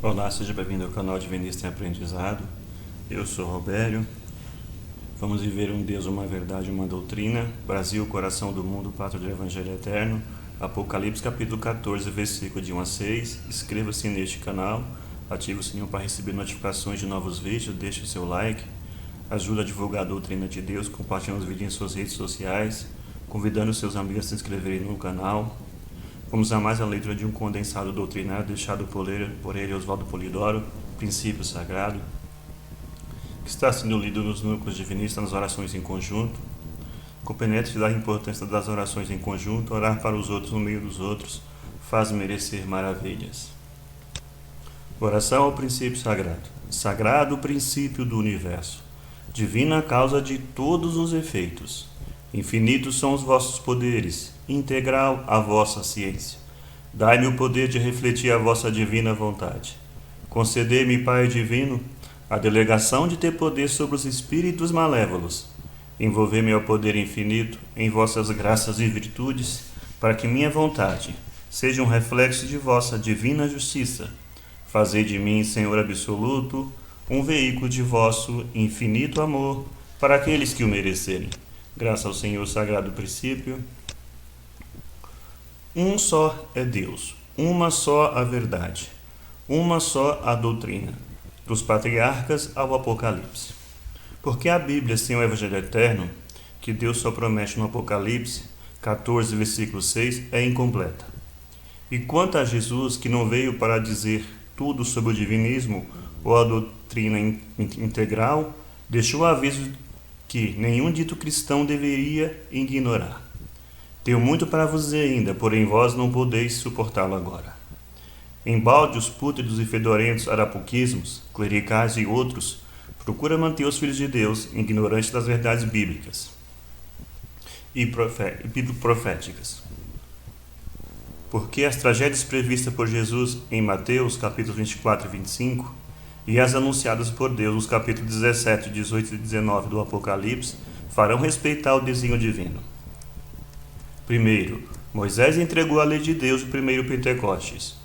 Olá, seja bem-vindo ao canal Divinista em Aprendizado. Eu sou Robério. Vamos viver um Deus, uma verdade, uma doutrina. Brasil, coração do mundo, pátria do Evangelho Eterno. Apocalipse capítulo 14, versículo de 1 a 6. Inscreva-se neste canal, ative o sininho para receber notificações de novos vídeos, deixe o seu like, ajuda a divulgar a doutrina de Deus, compartilhando os vídeos em suas redes sociais, convidando seus amigos a se inscreverem no canal. Vamos a mais a leitura de um condensado doutrinário deixado por ele Oswaldo Polidoro, Princípio Sagrado, que está sendo lido nos núcleos divinistas nas orações em conjunto. Compenetre da importância das orações em conjunto, orar para os outros no meio dos outros, faz merecer maravilhas. Oração ao princípio sagrado. Sagrado princípio do universo, divina causa de todos os efeitos. Infinitos são os vossos poderes, integral a vossa ciência. Dai-me o poder de refletir a vossa divina vontade. Concedei-me, Pai divino, a delegação de ter poder sobre os espíritos malévolos. Envolvei-me ao poder infinito em vossas graças e virtudes, para que minha vontade seja um reflexo de vossa divina justiça. Fazei de mim, Senhor absoluto, um veículo de vosso infinito amor para aqueles que o merecerem. Graças ao Senhor Sagrado Princípio. Um só é Deus, uma só a verdade, uma só a doutrina, dos patriarcas ao Apocalipse. Porque a Bíblia, sem o Evangelho Eterno, que Deus só promete no Apocalipse 14, versículo 6, é incompleta. E quanto a Jesus, que não veio para dizer tudo sobre o divinismo ou a doutrina integral, deixou aviso que nenhum dito cristão deveria ignorar. Tenho muito para vos dizer ainda, porém vós não podeis suportá-lo agora. Embalde os pútridos e fedorentos arapuquismos, clericais e outros, procura manter os filhos de Deus ignorantes das verdades bíblicas e proféticas. Porque as tragédias previstas por Jesus em Mateus, capítulos 24 e 25, e as anunciadas por Deus nos capítulos 17, 18 e 19 do Apocalipse, farão respeitar o desígnio divino. Primeiro, Moisés entregou a lei de Deus no primeiro Pentecostes,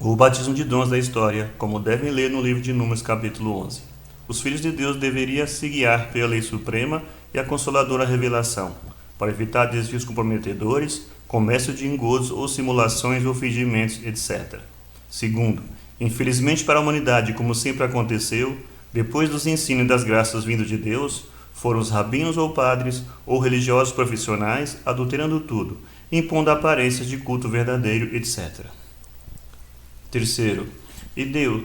o batismo de dons da história, como devem ler no livro de Números, capítulo 11. Os filhos de Deus deveriam se guiar pela lei suprema e a consoladora revelação, para evitar desvios comprometedores, comércio de engodos ou simulações ou fingimentos, etc. Segundo, infelizmente para a humanidade, como sempre aconteceu, depois dos ensinos das graças vindos de Deus, foram os rabinos ou padres ou religiosos profissionais adulterando tudo, impondo aparências de culto verdadeiro, etc. Terceiro, e Deus,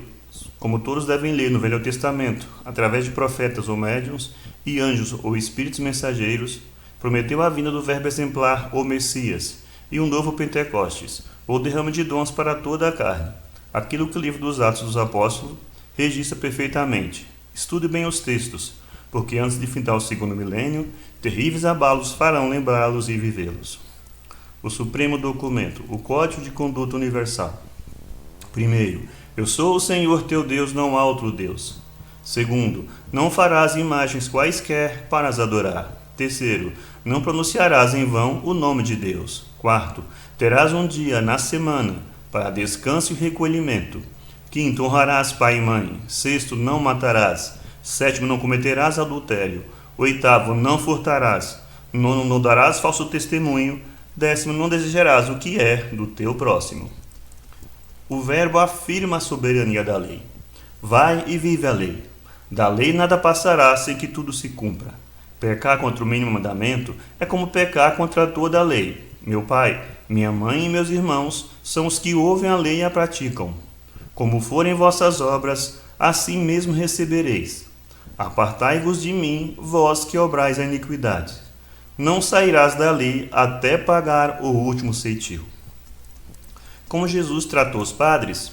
como todos devem ler no Velho Testamento, através de profetas ou médiuns e anjos ou espíritos mensageiros, prometeu a vinda do verbo exemplar ou Messias e um novo Pentecostes, ou derrame de dons para toda a carne. Aquilo que o livro dos Atos dos Apóstolos registra perfeitamente. Estude bem os textos, porque antes de findar o segundo milênio, terríveis abalos farão lembrá-los e vivê-los. O supremo documento, o Código de Conduta Universal. Primeiro, eu sou o Senhor teu Deus, não há outro Deus. Segundo, não farás imagens quaisquer para as adorar. Terceiro, não pronunciarás em vão o nome de Deus. Quarto, terás um dia na semana para descanso e recolhimento. Quinto, honrarás pai e mãe. Sexto, não matarás. Sétimo, não cometerás adultério. Oitavo, não furtarás. Nono, não darás falso testemunho. Décimo, não desejarás o que é do teu próximo. O verbo afirma a soberania da lei. Vai e vive a lei. Da lei nada passará sem que tudo se cumpra. Pecar contra o mínimo mandamento é como pecar contra toda a lei. Meu pai, minha mãe e meus irmãos são os que ouvem a lei e a praticam. Como forem vossas obras, assim mesmo recebereis. Apartai-vos de mim, vós que obrais a iniquidade. Não sairás da lei até pagar o último ceitil. Como Jesus tratou os padres?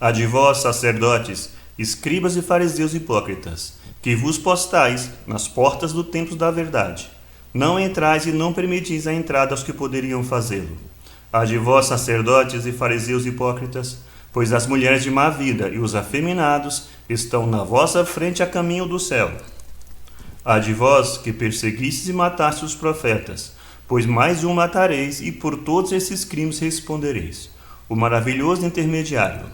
Há de vós, sacerdotes, escribas e fariseus hipócritas, que vos postais nas portas do templo da verdade. Não entrais e não permitis a entrada aos que poderiam fazê-lo. Há de vós, sacerdotes e fariseus hipócritas, pois as mulheres de má vida e os afeminados estão na vossa frente a caminho do céu. Há de vós que perseguistes e matastes os profetas, pois mais um matareis e por todos esses crimes respondereis. O maravilhoso intermediário.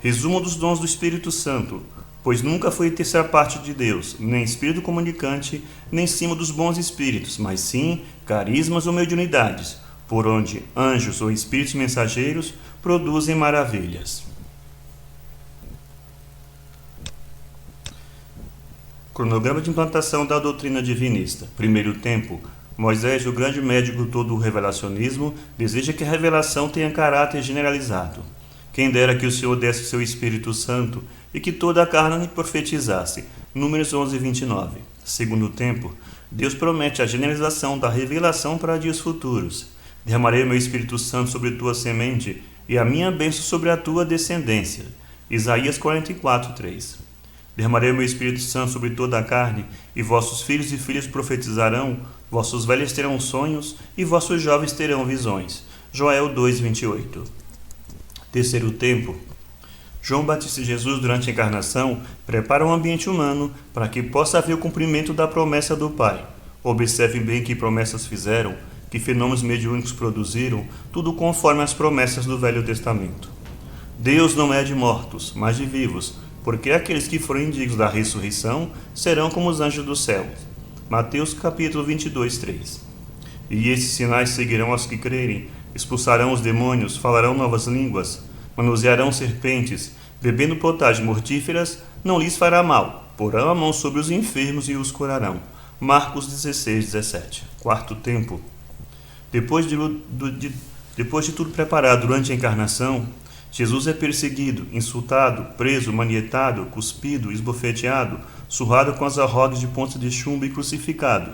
Resumo dos dons do Espírito Santo, pois nunca foi terceira parte de Deus, nem espírito comunicante, nem cima dos bons espíritos, mas sim carismas ou mediunidades, por onde anjos ou espíritos mensageiros produzem maravilhas. Cronograma de implantação da doutrina divinista. Primeiro tempo. Moisés, o grande médico todo o revelacionismo, deseja que a revelação tenha caráter generalizado. Quem dera que o Senhor desse o seu Espírito Santo e que toda a carne profetizasse. Números 11 e 29. Segundo tempo. Deus promete a generalização da revelação para dias futuros. Derramarei o meu Espírito Santo sobre tua semente e a minha bênção sobre a tua descendência. Isaías 44, 3. Derramarei o meu Espírito Santo sobre toda a carne, e vossos filhos e filhas profetizarão, vossos velhos terão sonhos, e vossos jovens terão visões. Joel 2, 28. Terceiro tempo. João Batista e Jesus, durante a encarnação, prepara o ambiente humano para que possa haver o cumprimento da promessa do Pai. Observem bem que promessas fizeram, que fenômenos mediúnicos produziram, tudo conforme as promessas do Velho Testamento. Deus não é de mortos, mas de vivos, porque aqueles que forem dignos da ressurreição serão como os anjos do céu. Mateus capítulo 22, 3. E esses sinais seguirão aos que crerem, expulsarão os demônios, falarão novas línguas, manusearão serpentes, bebendo potagens mortíferas, não lhes fará mal, porão a mão sobre os enfermos e os curarão. Marcos 16, 17. Quarto tempo. Depois de tudo preparado durante a encarnação, Jesus é perseguido, insultado, preso, manietado, cuspido, esbofeteado, surrado com as arrogas de ponta de chumbo e crucificado.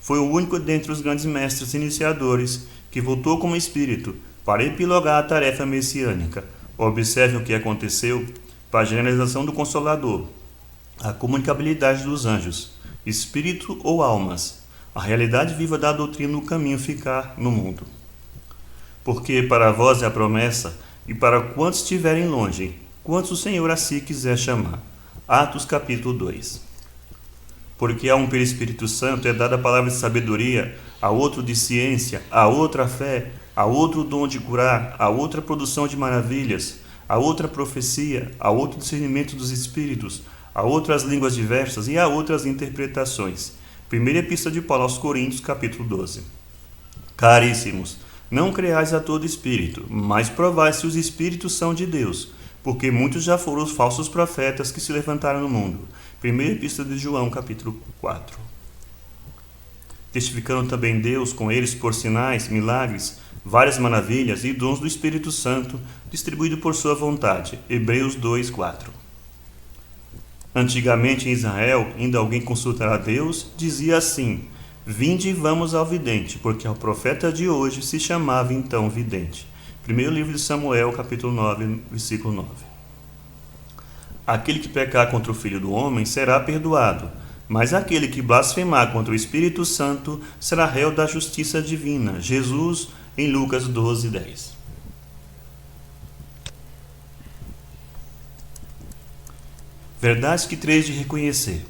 Foi o único dentre os grandes mestres iniciadores que voltou como espírito para epilogar a tarefa messiânica. Observe o que aconteceu para a generalização do Consolador, a comunicabilidade dos anjos, espírito ou almas, a realidade viva da doutrina no caminho ficar no mundo. Porque para vós é a promessa, e para quantos estiverem longe, quantos o Senhor a si quiser chamar. Atos capítulo 2. Porque a um pelo Espírito Santo é dada a palavra de sabedoria, a outro de ciência, a outra a fé, a outro o dom de curar, a outra a produção de maravilhas, a outra a profecia, a outro discernimento dos espíritos, a outra as línguas diversas e a outras interpretações. Primeira Epístola de Paulo aos Coríntios, capítulo 12. Caríssimos, não creais a todo espírito, mas provai se os espíritos são de Deus, porque muitos já foram os falsos profetas que se levantaram no mundo. Primeira Epístola de João, capítulo 4. Testificando também Deus com eles por sinais, milagres, várias maravilhas e dons do Espírito Santo, distribuído por sua vontade. Hebreus 2, 4. Antigamente em Israel, indo alguém consultar a Deus, dizia assim: vinde e vamos ao vidente, porque ao profeta de hoje se chamava então vidente. Primeiro livro de Samuel, capítulo 9, versículo 9. Aquele que pecar contra o Filho do Homem será perdoado, mas aquele que blasfemar contra o Espírito Santo será réu da justiça divina. Jesus, em Lucas 12, 10. Verdades que três de reconhecer.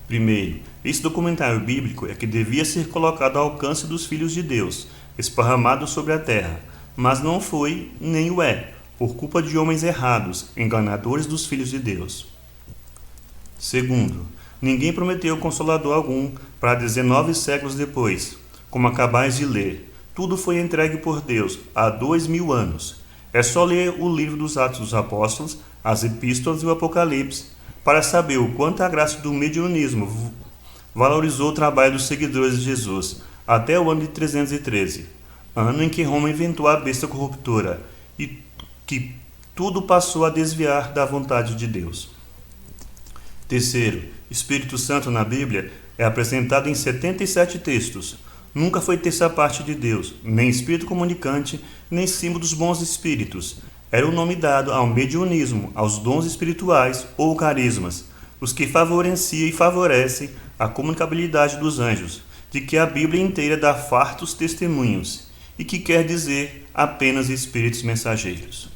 Primeiro, esse documentário bíblico é que devia ser colocado ao alcance dos filhos de Deus, esparramado sobre a terra, mas não foi nem o é, por culpa de homens errados, enganadores dos filhos de Deus. Segundo, ninguém prometeu consolador algum para 19 séculos depois, como acabais de ler. Tudo foi entregue por Deus há 2000 anos. É só ler o livro dos Atos dos Apóstolos, as Epístolas e o Apocalipse, para saber o quanto a graça do mediunismo valorizou o trabalho dos seguidores de Jesus, até o ano de 313, ano em que Roma inventou a besta corruptora, e que tudo passou a desviar da vontade de Deus. Terceiro, Espírito Santo na Bíblia é apresentado em 77 textos. Nunca foi terceira parte de Deus, nem espírito comunicante, nem símbolo dos bons espíritos. Era o nome dado ao mediunismo, aos dons espirituais ou carismas, os que favorecem e favorecem a comunicabilidade dos anjos, de que a Bíblia inteira dá fartos testemunhos, e que quer dizer apenas espíritos mensageiros.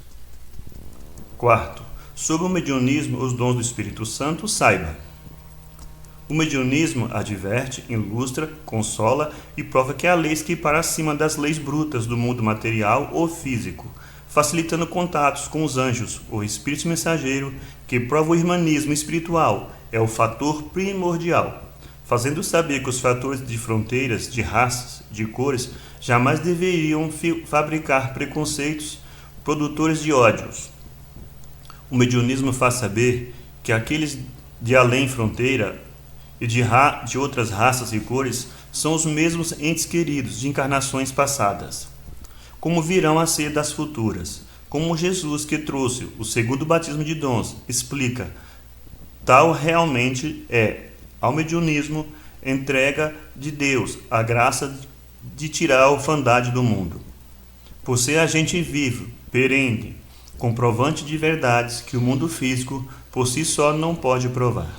Quarto, sobre o mediunismo, os dons do Espírito Santo, saiba. O mediunismo adverte, ilustra, consola e prova que há leis que para acima das leis brutas do mundo material ou físico. facilitando contatos com os anjos, o espírito mensageiro, que prova o irmanismo espiritual, é o fator primordial, fazendo saber que os fatores de fronteiras, de raças, de cores, jamais deveriam fabricar preconceitos produtores de ódios. O mediunismo faz saber que aqueles de além fronteira e de outras raças e cores são os mesmos entes queridos de encarnações passadas, como virão a ser das futuras, como Jesus, que trouxe o segundo batismo de dons, explica. Tal realmente é, ao mediunismo, entrega de Deus a graça de tirar a orfandade do mundo. Por ser agente vivo, perene, comprovante de verdades que o mundo físico por si só não pode provar.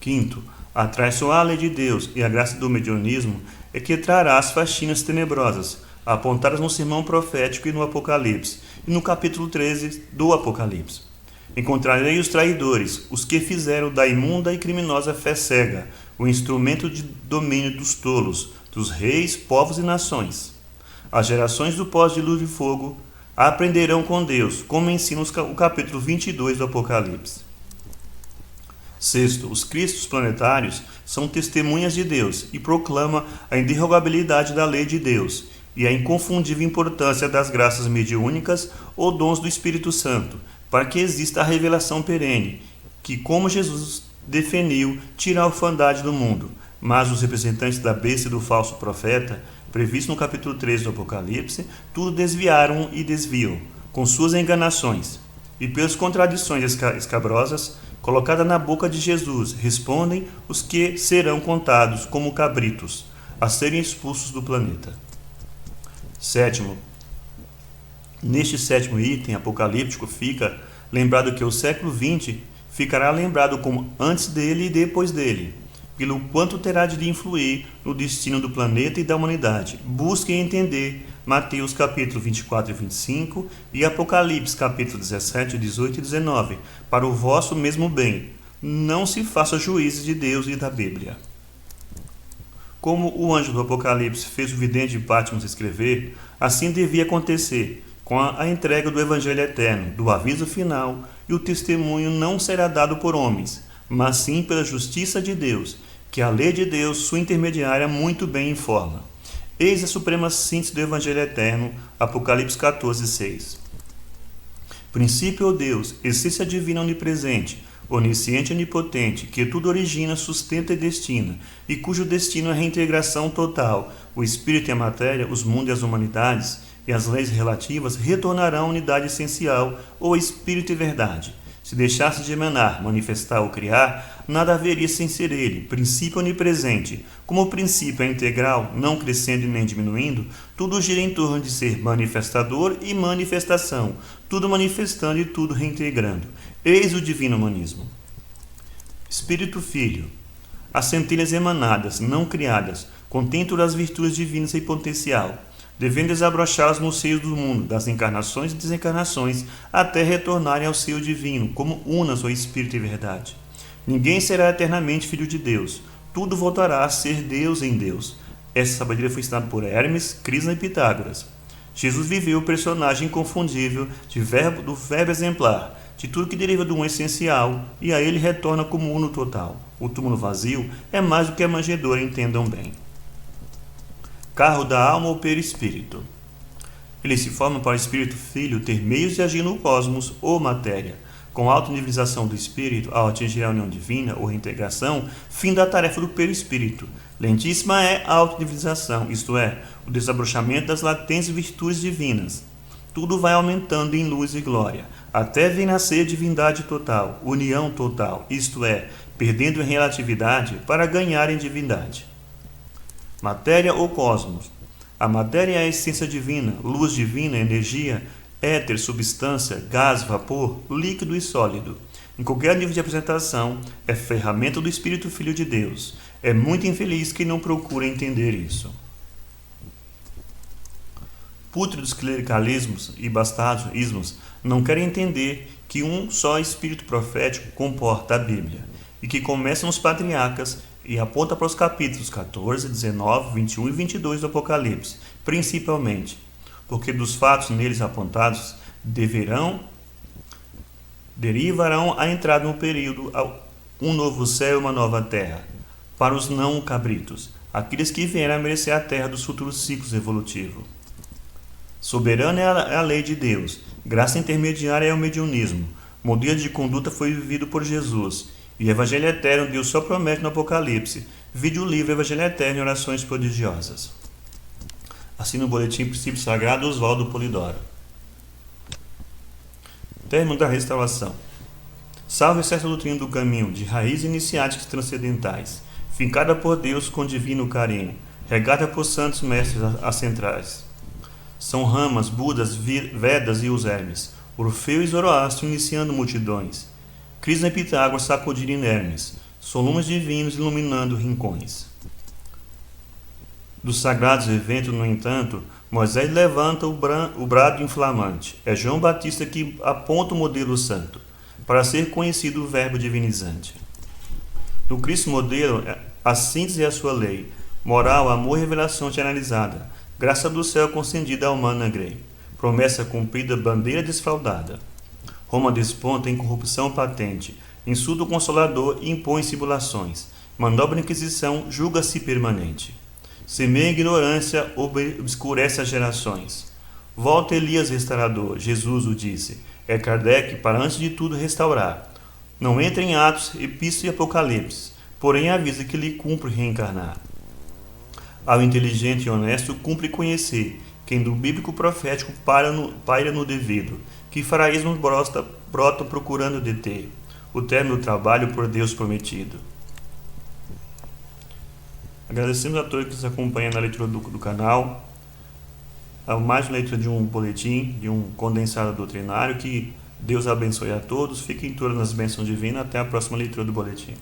Quinto, a traiçoar lei de Deus e a graça do mediunismo é que trará as faxinas tenebrosas, apontadas no sermão profético e no Apocalipse, e no capítulo 13 do Apocalipse. Encontrarei os traidores, os que fizeram da imunda e criminosa fé cega o instrumento de domínio dos tolos, dos reis, povos e nações. As gerações do pós-dilúvio de fogo aprenderão com Deus, como ensina o capítulo 22 do Apocalipse. Sexto, os cristos planetários são testemunhas de Deus e proclamam a inderrogabilidade da lei de Deus e a inconfundível importância das graças mediúnicas ou dons do Espírito Santo, para que exista a revelação perene, que, como Jesus definiu, tira a orfandade do mundo. Mas os representantes da besta e do falso profeta, previsto no capítulo 13 do Apocalipse, tudo desviaram e desviam, com suas enganações, e pelas contradições escabrosas colocadas na boca de Jesus, respondem os que serão contados como cabritos, a serem expulsos do planeta. Sétimo, neste sétimo item apocalíptico fica lembrado que o século XX ficará lembrado como antes dele e depois dele, pelo quanto terá de influir no destino do planeta e da humanidade. Busquem entender Mateus capítulo 24 e 25 e Apocalipse capítulo 17, 18 e 19, para o vosso mesmo bem. Não se faça juízes de Deus e da Bíblia. Como o anjo do Apocalipse fez o vidente de Patmos escrever, assim devia acontecer com a entrega do Evangelho eterno, do aviso final, e o testemunho não será dado por homens, mas sim pela justiça de Deus, que a lei de Deus, sua intermediária, muito bem informa. Eis a suprema síntese do Evangelho eterno, Apocalipse 14, 6. Princípio, ó Deus, essência divina onipresente, onisciente e onipotente, que tudo origina, sustenta e destina, e cujo destino é a reintegração total, o espírito e a matéria, os mundos e as humanidades, e as leis relativas retornarão à unidade essencial, ou espírito e verdade. Se deixasse de emanar, manifestar ou criar, nada haveria sem ser ele, princípio onipresente. Como o princípio é integral, não crescendo e nem diminuindo, tudo gira em torno de ser manifestador e manifestação, tudo manifestando e tudo reintegrando. Eis o divino humanismo. Espírito Filho. As centelhas emanadas, não criadas, contêm todas as virtudes divinas e potencial, devendo desabrochá-las no seio do mundo, das encarnações e desencarnações, até retornarem ao seio divino, como unas ou espírito e verdade. Ninguém será eternamente filho de Deus. Tudo voltará a ser Deus em Deus. Essa sabedoria foi ensinada por Hermes, Crisna e Pitágoras. Jesus viveu o personagem inconfundível do verbo exemplar, de tudo que deriva do um essencial, e a ele retorna como uno total. O túmulo vazio é mais do que a manjedoura, entendam bem. Carro da alma ou perispírito. Ele se forma para o espírito filho ter meios de agir no cosmos ou matéria. Com a auto-nivelização do espírito, ao atingir a união divina ou reintegração, fim da tarefa do perispírito. Lentíssima é a auto-nivelização, isto é, o desabrochamento das latentes virtudes divinas. Tudo vai aumentando em luz e glória, até vir nascer divindade total, união total, isto é, perdendo em relatividade para ganhar em divindade. Matéria ou cosmos. A matéria é a essência divina, luz divina, energia, éter, substância, gás, vapor, líquido e sólido. Em qualquer nível de apresentação, é ferramenta do Espírito Filho de Deus. É muito infeliz quem não procura entender isso. Pútridos clericalismos e bastardos não querem entender que um só Espírito profético comporta a Bíblia, e que começa nos patriarcas e aponta para os capítulos 14, 19, 21 e 22 do Apocalipse, principalmente. porque dos fatos neles apontados derivarão a entrada no período um novo céu e uma nova terra, para os não cabritos, aqueles que vierem a merecer a terra dos futuros ciclos evolutivos. Soberana é a lei de Deus, graça intermediária é o mediunismo, modelo de conduta foi vivido por Jesus, e o Evangelho Eterno Deus só promete no Apocalipse. Vide o livro Evangelho Eterno e Orações Prodigiosas. Assina o boletim Princípio Sagrado Oswaldo Polidoro. Término da restauração. Salve essa doutrina do caminho, de raízes iniciáticas transcendentais, fincada por Deus com divino carinho, regada por santos mestres acentrais. São Ramas, Budas, Vedas e os Hermes, Orfeu e Zoroastro iniciando multidões, Krishna e Pitágoras sacudindo inermes, solumes divinos iluminando rincões. Dos sagrados eventos, no entanto, Moisés levanta o brado inflamante. É João Batista que aponta o modelo santo, para ser conhecido o verbo divinizante. No Cristo modelo, a síntese é a sua lei, moral, amor e revelação generalizada, graça do céu concedida à humana grey, promessa cumprida, bandeira desfraldada. Roma desponta em corrupção patente, insulto consolador e impõe simulações, manobra inquisição, julga-se permanente. Semeia ignorância, obscurece as gerações. Volta Elias restaurador, Jesus o disse, é Kardec para antes de tudo restaurar. Não entra em Atos, Epístola e Apocalipse, porém avisa que lhe cumpre reencarnar. Ao inteligente e honesto cumpre conhecer, quem do bíblico profético paira no devido, que faraísmo brota procurando deter, o término do trabalho por Deus prometido. Agradecemos a todos que nos acompanham na leitura do canal, a mais uma leitura de um boletim, de um condensado doutrinário, que Deus abençoe a todos, fiquem todos nas bênçãos divinas, até a próxima leitura do boletim.